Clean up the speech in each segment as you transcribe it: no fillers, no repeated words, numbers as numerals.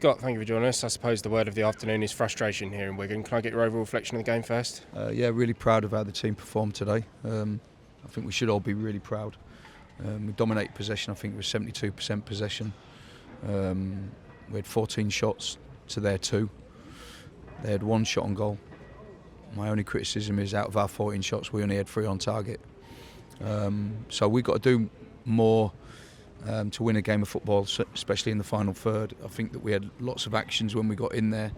Scott, thank you for joining us. I suppose the word of the afternoon is frustration here in Wigan. Can I get your overall reflection of the game first? Yeah, really proud of how the team performed today. I think we should all be really proud. We dominated possession. I think it was 72% possession. We had 14 shots to their 2. They had 1 shot on goal. My only criticism is out of our 14 shots, we only had 3 on target. So we've got to do more to win a game of football, especially in the final third. I think that we had lots of actions when we got in there,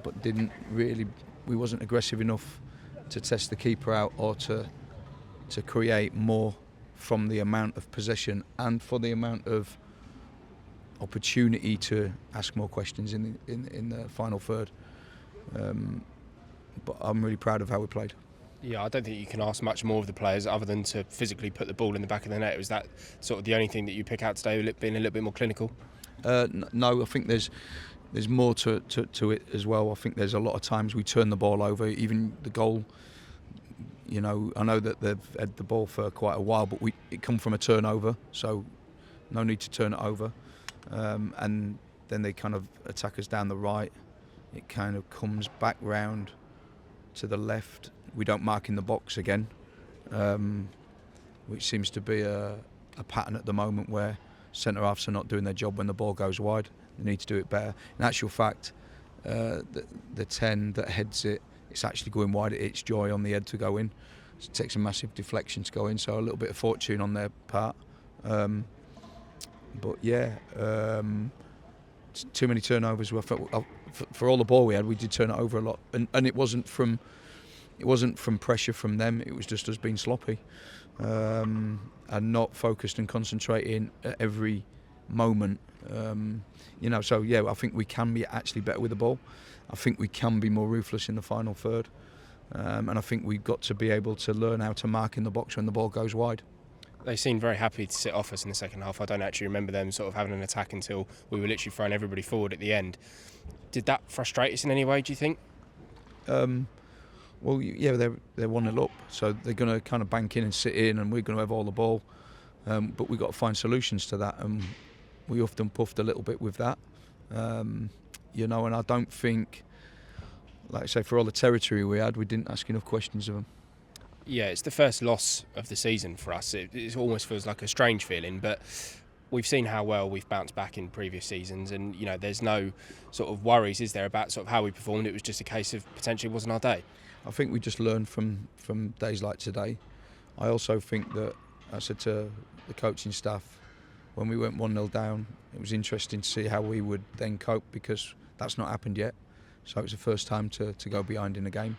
but we wasn't aggressive enough to test the keeper out or to create more from the amount of possession and for the amount of opportunity to ask more questions in the final third. But I'm really proud of how we played. Yeah, I don't think you can ask much more of the players other than to physically put the ball in the back of the net. Was that sort of the only thing that you pick out today, being a little bit more clinical? No, I think there's more to it as well. I think there's a lot of times we turn the ball over, even the goal. You know, I know that they've had the ball for quite a while, but it come from a turnover, so no need to turn it over. And then they kind of attack us down the right. It kind of comes back round to the left. We don't mark in the box again, which seems to be a pattern at the moment where centre-halves are not doing their job when the ball goes wide. They need to do it better. In actual fact, the 10 that heads it, it's actually going wide. It hits Joy on the head to go in. So it takes a massive deflection to go in, so a little bit of fortune on their part. But yeah, too many turnovers. For all the ball we had, we did turn it over a lot, and it wasn't from pressure from them. It was just us being sloppy and not focused and concentrating at every moment. So yeah, I think we can be actually better with the ball. I think we can be more ruthless in the final third, and I think we've got to be able to learn how to mark in the box when the ball goes wide. They seemed very happy to sit off us in the second half. I don't actually remember them sort of having an attack until we were literally throwing everybody forward at the end. Did that frustrate us in any way, do you think? Well, yeah, they're 1-0 up, so they're going to kind of bank in and sit in, and we're going to have all the ball. But we've got to find solutions to that, and we often puffed a little bit with that. And I don't think, like I say, for all the territory we had, we didn't ask enough questions of them. Yeah, it's the first loss of the season for us. It almost feels like a strange feeling, but we've seen how well we've bounced back in previous seasons, and there's no sort of worries, is there, about sort of how we performed? It was just a case of potentially it wasn't our day. I think we just learned from days like today. I also think that, I said to the coaching staff, when we went 1-0 down, it was interesting to see how we would then cope, because that's not happened yet. So it was the first time to go behind in a game.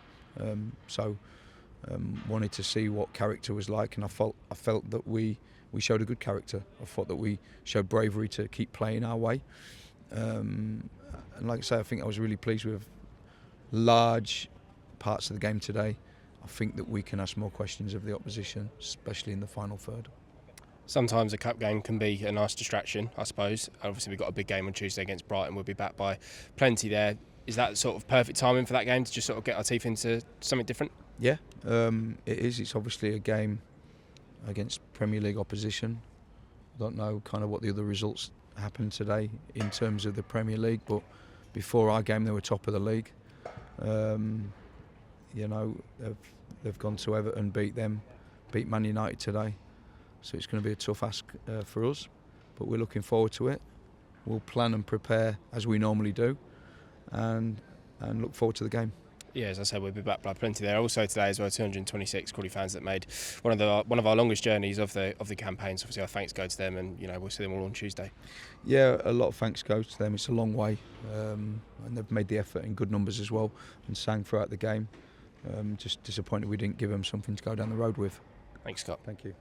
Wanted to see what character was like, and I felt that we showed a good character. I thought that we showed bravery to keep playing our way. And like I say, I think I was really pleased with large parts of the game today. I think that we can ask more questions of the opposition, especially in the final third. Sometimes a cup game can be a nice distraction, I suppose. Obviously, we've got a big game on Tuesday against Brighton. We'll be back by plenty there. Is that sort of perfect timing for that game to just sort of get our teeth into something different? Yeah, it is. It's obviously a game against Premier League opposition. I don't know kind of what the other results happened today in terms of the Premier League, but before our game they were top of the league. They've gone to Everton, beat Man United today. So it's going to be a tough ask for us, but we're looking forward to it. We'll plan and prepare as we normally do, and look forward to the game. Yeah, as I said, we'll be back by plenty there. Also today as well, 226 Crawley fans that made one of our longest journeys of the campaign. So obviously our thanks go to them, and we'll see them all on Tuesday. Yeah, a lot of thanks goes to them. It's a long way, and they've made the effort in good numbers as well, and sang throughout the game. Just disappointed we didn't give them something to go down the road with. Thanks, Scott. Thank you.